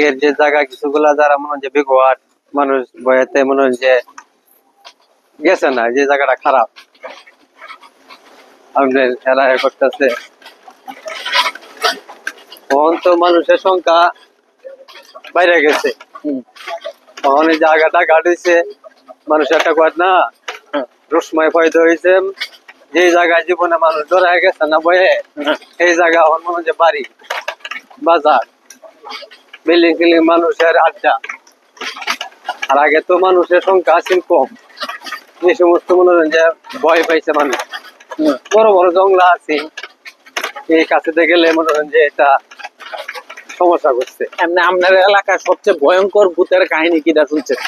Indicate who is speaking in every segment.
Speaker 1: এর যে জায়গা কিছুগুলা যারা মনে হয় যে বিঘট মানুষ বয়েতে মনে হয় যে গেছে না, যে জায়গাটা খারাপ আমাদের এরা করতেছে। তখন তো মানুষের সংখ্যা বাইরে গেছে, তখন এই জায়গাটা গাড়িছে মানুষ একটা কয় না রসময় ফয়দা হয়েছে, যে জায়গায় জীবনে মানুষ ধরে গেছে না বয়ে এই জায়গা আমার মনে হয় যে বাড়ি বাজার বিল্ডিং টিল্ডিং মানুষের আড্ডা। আর আগে তো মানুষের সংখ্যা আছিল কম, এই সমস্ত মনে হয় যে ভয় পাইছে মানুষ। বড় বড় জঙ্গলা আছে, এই কাছেতে গেলে মনে হয় যে এটা সমস্যা করছে।
Speaker 2: এমনি আপনার এলাকার সবচেয়ে ভয়ঙ্কর ভূতের কাহিনী কিটা শুনছেন?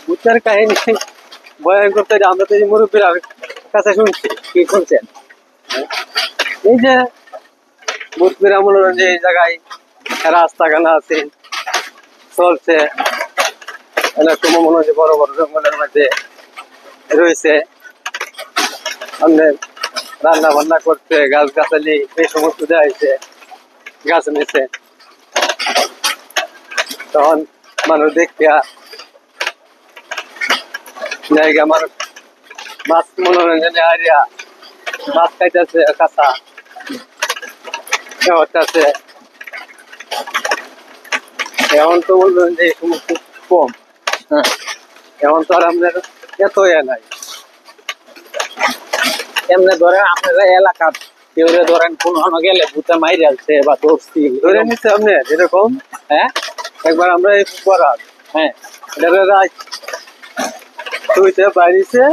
Speaker 1: ভূতের কাহিনী ভয়ঙ্কর তো আমরা তো এই মুরব্বীর কাছে শুনছি।
Speaker 2: কি শুনছেন?
Speaker 1: এই যে ভূতরা মনে হয় যে এই জায়গায় রাস্তাখানা আছে চলছে, অনেক সময় মনে হয় যে বড় বড় জঙ্গলের মধ্যে রয়েছে, আমাদের রান্না বান্না করছে, গাছ গাছালি এই সমস্ত দেখাইছে গাছ নিচে। তখন মানুষ দেখিয়া জায়গা মানুষ মাছ মনোরঞ্জনে হারিয়া মাছ খাইতেছে কাঁচা হচ্ছে। এখন তো বললেন যে এই সমস্ত কম, এখন তো আর আমাদের এত নাই।
Speaker 2: এমনি ধরেন আপনারা এলাকার কেউ ধরেন কোনো গেলে ভূতে মাইরে আসছে বা ধরছি
Speaker 1: ধরে নিচ্ছে আপনি এরকম।
Speaker 2: হ্যাঁ,
Speaker 1: একবার আমরা এই করার
Speaker 2: হ্যাঁ
Speaker 1: তুইতে বাইরেছে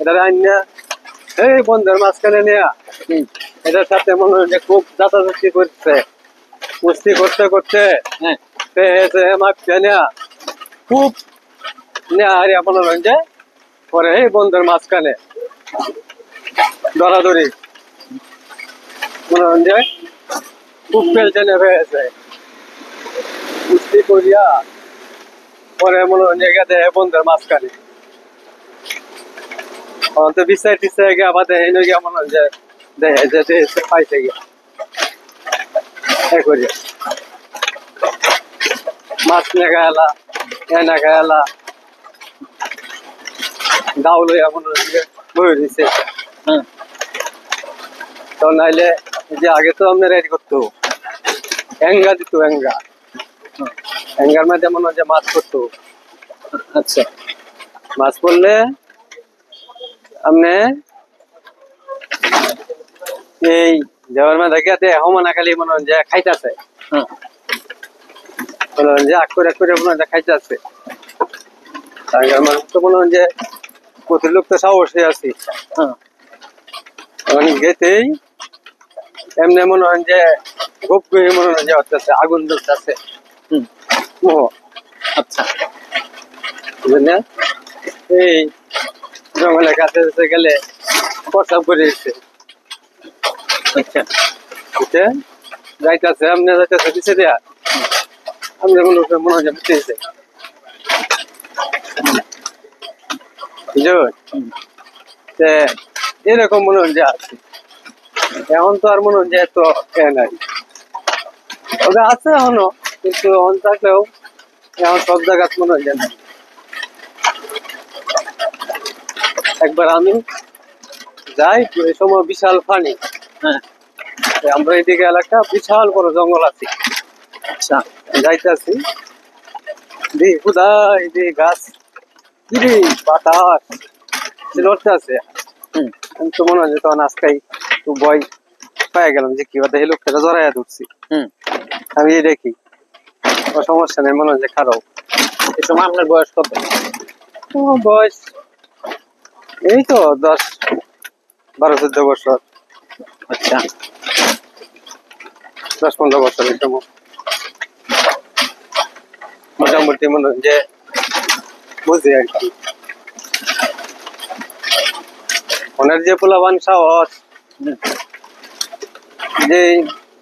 Speaker 1: এটা রান্না এই বন্ধের মাঝখানে নেয়া, এটার সাথে মনে হয় যে খুব যাতাযাতি করছে, কুস্তি করতে করতে মাপছে নেয়া খুব নেয়া হারিয়া মনে হয় যে পরে এই বন্ধের মাঝখানে দরাদরি মনে হয় যে খুব পেলটেনে হয়েছে কুস্তি করিয়া পরে মনে হয় যে গেছে বন্ধের মাঝখানে। তো বিচার টিচার গিয়ে আবার দেখে গিয়া মনে হয় যে দেখে যে পাইছে গিয়া করিয়া মাছ নেগা এলা এনেগা এলা দাও লইয়া মনে হয় যে বয়ে দিছে। তো নাইলে যে আগে তো আপনার রেডি করতো এঙ্গা দিত, এঙ্গার মধ্যে মনে হয় যে মাছ করতো।
Speaker 2: আচ্ছা,
Speaker 1: মাছ পড়লে আপনি এই দেওয়ার মধ্যে গিয়ে হমানা খালি মনে হয় যে খাইতেছে, মনে হয় যে আগ করে মনে হয় যে খাইতেছে। মানুষ তো মনে হয় যে প্রতি লোক তো সাহসে আছি, গেতেই এমনি মনে হয় যে খুব মনে হয় যে হচ্ছে আগুন জ্বলতেছে।
Speaker 2: আচ্ছা,
Speaker 1: এই জঙ্গলের কাছে গেলে প্রস্তাব করে দিচ্ছে।
Speaker 2: আচ্ছা,
Speaker 1: যাইতেছে আপনি যাইতেছে দিচ্ছে দেয়া আপনি মনে হয় যে বুঝতেছে এরকম মনে হয় যে আছে। এখন তো আর মনে হয় যে এত নাই, ওটা আছে এখনো, কিন্তু অন থাকলেও এখন সব জায়গা মনে হয় যে নাই। একবার আমি যাই এই সময় বিশাল পানি, আমরা এইদিকে এলাকা বিশাল বড় জঙ্গল আছে।
Speaker 2: আচ্ছা,
Speaker 1: যাইতেছি দি খুদাই দি গাছ কি বাতাস লড়তে আছে। আমি তো মনে হয় যে তখন আজকাই একটু ভয় পাই গেলাম যে কি কথা এই লোকটা জড়াইয়া ধরছি। আমি দেখি সমস্যা নেই, মনে হয় যে খারাপ।
Speaker 2: এই সময় আপনার বয়স কত?
Speaker 1: বয়স এই তো 10-12-14 বছর।
Speaker 2: আচ্ছা,
Speaker 1: 10-15 বছর এই সময় মোটামুটি মনে হয় যে বুঝি আর কি। ওনার যে পোলাবান সাহস, যে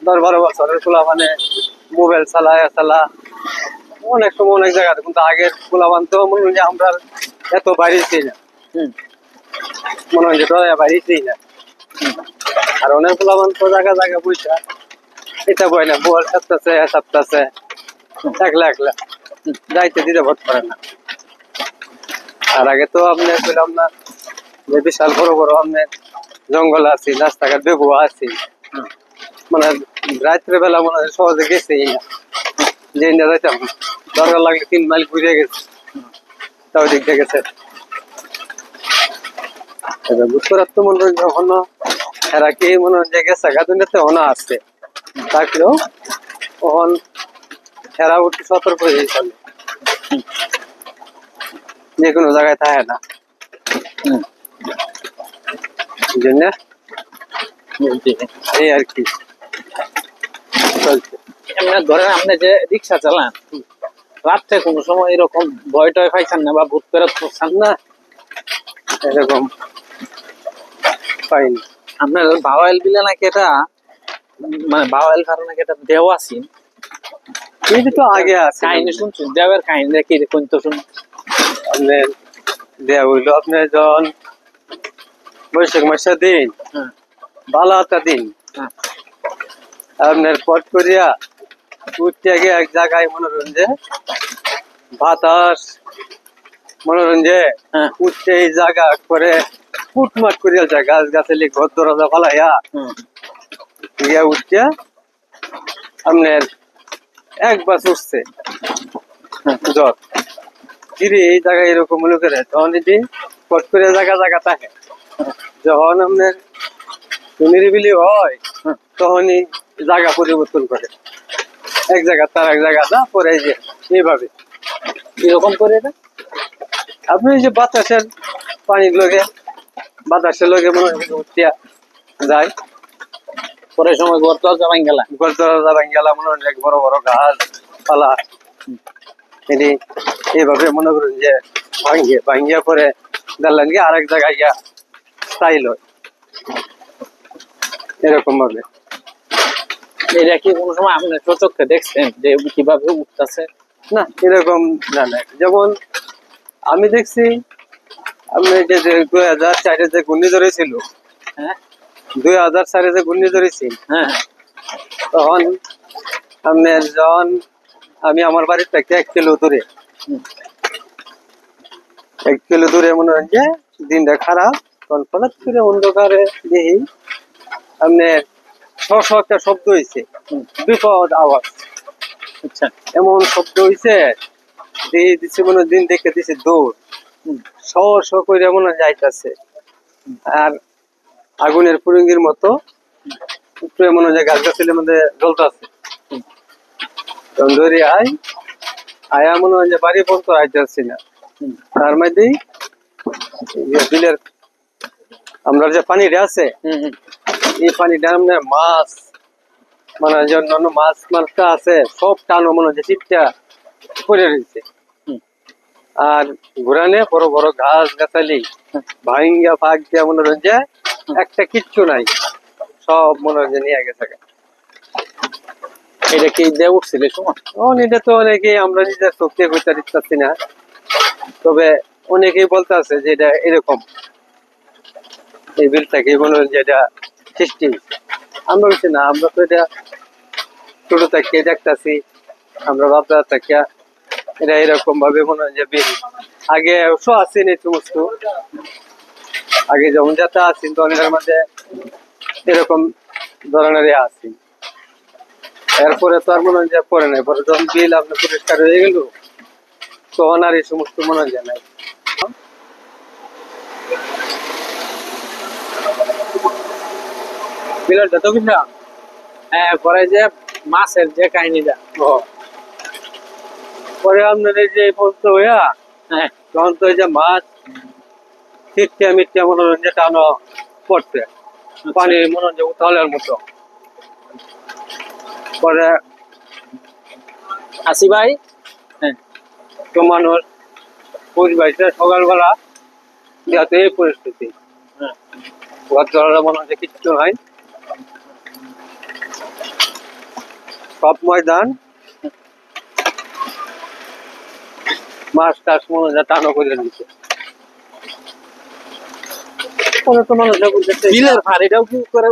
Speaker 1: 10-12 বছরের পোলাবানে মোবাইল চালা অনেক সময় অনেক জায়গাতে, কিন্তু আগের পোলাবান তো মনে হয় যে আমরা এত বাইরেছি না, মনে হয় যে বাইরেছি না। আর অনেক পোলাপান তো জায়গা জায়গা পয়সা এটা বই না, বল সপ্তাহে একলা একলা যাইতে দিতে ভোট করে না। আর আগে তো আপনি বললাম না যে বিশাল বড় বড় আপনার জঙ্গল আছে, রাস্তাঘাট বেগুয়া আছে, মানে রাত্রে বেলা মনে হয় সহজে গেছেই না, যে না যাইতাম দরকার লাগলে 3 মাইল ঘুরে গেছে, তাও দিক দিয়ে গেছে। বুঝতে মনে হয় যখন এরা কি মনে হয় যে গেছে গাছতে অনা আসছে, থাকলেও তখন এরা উঠে সতর্ক হয়ে চলে, যে কোনো জায়গায় থাকে না। জন্য এই আর কি চলছে।
Speaker 2: এমনি ধরেন আপনি যে রিক্সা চালান, রাত্রে কোনো সময় এরকম ভয় টয় পাইছেন না বা ভূত প্রেরত করছেন
Speaker 1: না, এরকম পাইনি।
Speaker 2: আপনার বাওয়াইল বিলে নাকি এটা, মানে বাওয়াইল কারণে নাকি এটা দেহ আছে,
Speaker 1: কিন্তু তো আগে আছে
Speaker 2: কাহিনী শুনছেন? দেওয়ার কাহিনী কি কোন তো শুন।
Speaker 1: আপনার দেয়া হইলো আপনার যখন বৈশাখ মাসের দিন,
Speaker 2: হ্যাঁ,
Speaker 1: ভালো একটা দিন,
Speaker 2: হ্যাঁ,
Speaker 1: আপনার পট করিয়া উঠতে গিয়ে এক জায়গায় মনোরঞ্জে বাতাস মনোরঞ্জে
Speaker 2: হ্যাঁ,
Speaker 1: উঠতে এই জায়গা করে ফুটমাট করিয়া যায়, গাছ গাছালি ঘর দরজা ফালাইয়া
Speaker 2: হ্যাঁ,
Speaker 1: গিয়া উঠতে আপনার একবার উঠছে জ্বর কিরে এই জায়গায় এরকম মনে করে, তখন এটি পট করে জায়গা জায়গা থাকে। যখন আপনার নিরিবিলি হয় তখনই জায়গা পরিবর্তন করে, এক জায়গা তার এক জায়গা না পরে যে এইভাবে
Speaker 2: এরকম করে এটা
Speaker 1: আপনি যে বাতাসের পানির লগে বাতাসের লগে মনে হয় উঠিয়া যায়,
Speaker 2: পরে সময় ঘর দরজা ভাঙ গেলা।
Speaker 1: ঘর দরজা ভাঙ গেলা, মনে হয় এক বড় বড় গাছ পালা এটি এইভাবে মনে করুন যে ভাঙ্গিয়া পরে দেখলেন কি আরেক জায়গায় গিয়া স্টাইল হয় এরকম ভাবে।
Speaker 2: এটা কি কোনো সময় আপনি চোখে দেখছেন যে কিভাবে উঠতেছে?
Speaker 1: না এরকম না না, যেমন আমি দেখছি আপনি যে 2004-এ যে ঘূর্ণিঝড় ছিল,
Speaker 2: হ্যাঁ,
Speaker 1: 2004-এ যে ঘূর্ণিঝড় ছিল,
Speaker 2: হ্যাঁ,
Speaker 1: তখন আপনার যখন আমি আমার বাড়ির থেকে 1 কিলো দূরে, 1 কিলো দূরে মনে হয় যে দিনটা খারাপ, তখন হঠাৎ করে অন্ধকারে দেখি আপনার একটা শব্দ হয়েছে, বিপদ আওয়াজ।
Speaker 2: আচ্ছা,
Speaker 1: এমন শব্দ হয়েছে দিয়ে দিচ্ছে মনে হয়, দিন দেখে দিছে দৌড়, শ করে মনে হয় যাইতেছে, আর আগুনের পুরঙ্গির মতো উপরে মনে হয় গাছ গাছের মধ্যে জ্বলতেছে। তখন ধরে আয়া মনে হয় যে বাড়ি পর্যন্ত আইতেছি না, তার মধ্যেই বিলের আমরা যে পানিটা আছে এই পানিটা আমরা মাছ মানে যে অন্যান্য মাছটা আছে সব টানো মনে হচ্ছে চিপটা পড়ে রয়েছে, আর ঘুরানে বড় বড় গাছ গাছালি ভাঙ্গা ফাঁক দিয়া মনে হচ্ছে একটা কিচ্ছু নাই, সব মনে হচ্ছে নিয়ে গেছে।
Speaker 2: এটা কি দিয়ে উঠছিল সময়?
Speaker 1: এটা তো অনেকেই আমরা নিজের চোখে করতে দিচ্ছি না, তবে অনেকেই বলতে আছে যে এটা এরকম এই বিল থেকে মনে হয় যে এটা সৃষ্টি। আমরা বলছি না, আমরা তো এটা ছোট থেকে দেখতেছি, আমরা ভাবতে থাকি এটা এরকম ভাবে মনে হয় যে বিল আগে আসেন এই সমস্ত আগে যেমন যাতে আসেন তখন এটার মধ্যে এরকম ধরনের আসি, এরপরে তো আর মনে হয় যে পরে নাই, পরে যখন বিল আপনার পরিষ্কার হয়ে গেল তখন আর এই সমস্ত মনে হয় নাই।
Speaker 2: বিলটা তো কিন্তু হ্যাঁ, পরে যে মাছের যে কাহিনীটা,
Speaker 1: পরে আপনার এই যে পর্যন্ত হইয়া
Speaker 2: হ্যাঁ,
Speaker 1: তখন তো এই যে মাছ ছিটকে মিটকে মনে হয় যে টানো পড়ছে, পানি মনে হয় যে উথালের মতো। পরে
Speaker 2: আসি ভাই, হ্যাঁ,
Speaker 1: তো মানুষ বুঝবাইছে সকালবেলা যাতে এই পরিস্থিতি,
Speaker 2: হ্যাঁ,
Speaker 1: ঘর দরজা মনে হচ্ছে কিচ্ছু নাই, সব ময়দান মাছ টাছ মনে হয় টানো করে দিচ্ছে। পরে তো মানুষ বুঝতেছে
Speaker 2: বিলের ফাড়িটাও কি করে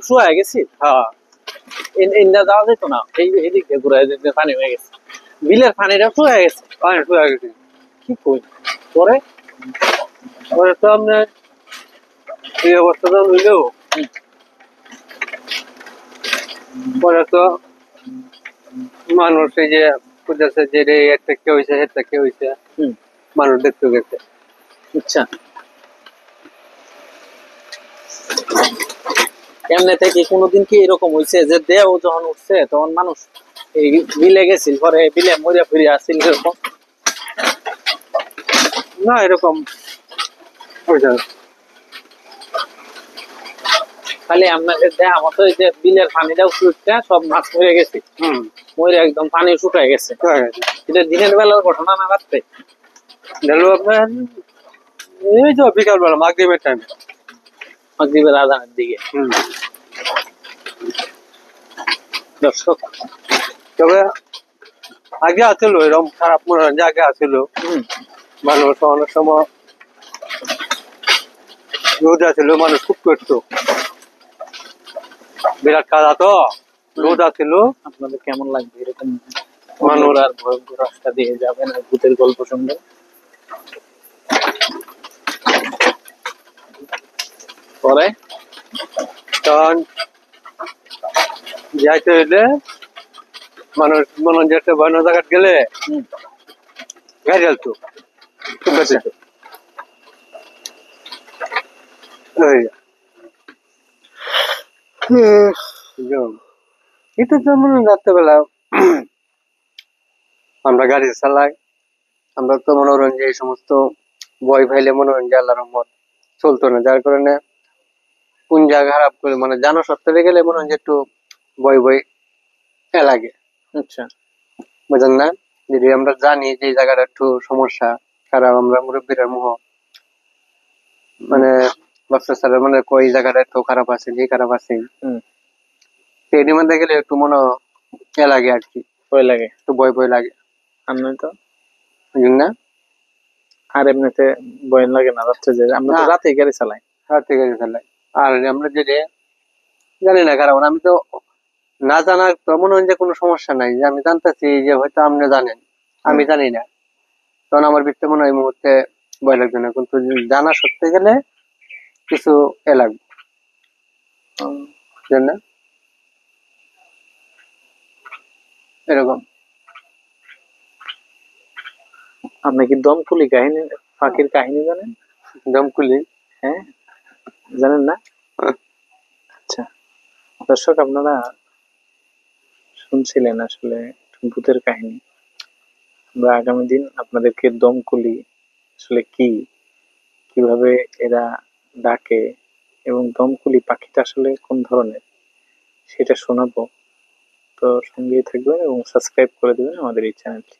Speaker 2: শুয়া গেছি
Speaker 1: হ্যাঁ
Speaker 2: ইন্দা যাওয়া যেত না এই দিক দিয়ে ঘুরে যেতে পানি হয়ে গেছে বিলের পানিটাও শুয়ে গেছে
Speaker 1: পানি শুয়ে গেছে
Speaker 2: কি কই পরে
Speaker 1: পরে তো আপনার এই অবস্থা তো হইলো পরে তো মানুষ এই যে খুঁজেছে যে রে একটা কে হয়েছে একটা কে হয়েছে
Speaker 2: হুম
Speaker 1: মানুষ দেখতে গেছে
Speaker 2: আচ্ছা এমনিতে কি কোনোদিন কি এরকম হয়েছে যে দেহ যখন উঠছে তখন মানুষ এই বিলে গেছিল পরে বিলে মরে ফিরে আসছিল এরকম
Speaker 1: না এরকম হয়েছে না।
Speaker 2: খালি আপনাদের দেহা মতো এই যে বিলের পানিটা উঠতে সব মাছ মরে গেছে
Speaker 1: হুম
Speaker 2: মরে একদম পানি শুকায় গেছে
Speaker 1: শুয়ে গেছে
Speaker 2: এটা দিনের বেলার ঘটনা না রাত্রে
Speaker 1: গেল আপনার এই তো বিকাল বেলা মাগরিবের টাইম
Speaker 2: মাগরিবের আজানের দিকে
Speaker 1: হুম
Speaker 2: দর্শক
Speaker 1: তবে আগে আছিল এরকম খারাপ মনে হয় যে আগে আছিল
Speaker 2: হুম
Speaker 1: মানুষ অনেক সময় রোদ আছিল মানুষ খুব করতো বিরাট কাদা তো রোদ আছিল
Speaker 2: আপনাদের কেমন লাগবে এরকম
Speaker 1: মানুষ
Speaker 2: মানুষ আর ভয়ঙ্কর রাস্তা দিয়ে যাবেন আর ভূতের গল্প শুনবেন পরে
Speaker 1: তখন যাইতে হইলে মানুষ মনে হয় যে একটা ভয়ানক জায়গা গেলে
Speaker 2: হুম,
Speaker 1: গাড়ি চালতো খুব বেশি তো। এই এটা তো মনে হয় রাত্রেবেলা আমরা গাড়ি চালাই আমরা তো মনে করেন যে এই সমস্ত ভয় ফাইলে মনে করেন যে আল্লাহর রহমত চলতো না যার কারণে কোন জায়গা খারাপ করে মানে জানো সত্তরে গেলে মনে হয় যে একটু ভয় ভয় লাগে
Speaker 2: আচ্ছা
Speaker 1: বুঝলেন না যদি আমরা জানি যে এই জায়গাটা একটু সমস্যা খারাপ আমরা মুরব্বীরা মোহ মানে বাচ্চা ছাড়া মানে কই জায়গাটা একটু খারাপ আছে যে খারাপ আছে
Speaker 2: হুম
Speaker 1: এর মধ্যে গেলে একটু মনে লাগে আর কি
Speaker 2: ভয় লাগে
Speaker 1: একটু ভয় ভয় লাগে
Speaker 2: আপনি তো
Speaker 1: বুঝলেন না
Speaker 2: আর এমনিতে ভয় লাগে না রাত্রে যে আমরা তো
Speaker 1: না।
Speaker 2: রাতে গাড়ি চালাই
Speaker 1: রাতে গাড়ি চালাই আর আমরা যদি জানি না কারণ আমি তো না জানার তো মনে হয় যে কোনো সমস্যা নাই যে আমি জানতেছি যে হয়তো আপনি জানেন আমি জানি না তখন আমার ভিতরে মনে হয় এই মুহূর্তে ভয় লাগবে না কিন্তু জানা সত্যি গেলে কিছু লাগবে বুঝলেন না এরকম
Speaker 2: আপনি কি দমকুলি কাহিনী ফাঁকির কাহিনী জানেন
Speaker 1: দমকুলি
Speaker 2: হ্যাঁ জানেন না আচ্ছা দর্শক আপনারা শুনছিলেন আসলে ভূতের কাহিনী আমরা আগামী দিন আপনাদেরকে দমকুলি আসলে কি কিভাবে এরা ডাকে এবং দমকুলি পাখিটা আসলে কোন ধরনের সেটা শোনাবো তো সঙ্গেই থাকবেন এবং সাবস্ক্রাইব করে দিবেন আমাদের এই চ্যানেলটি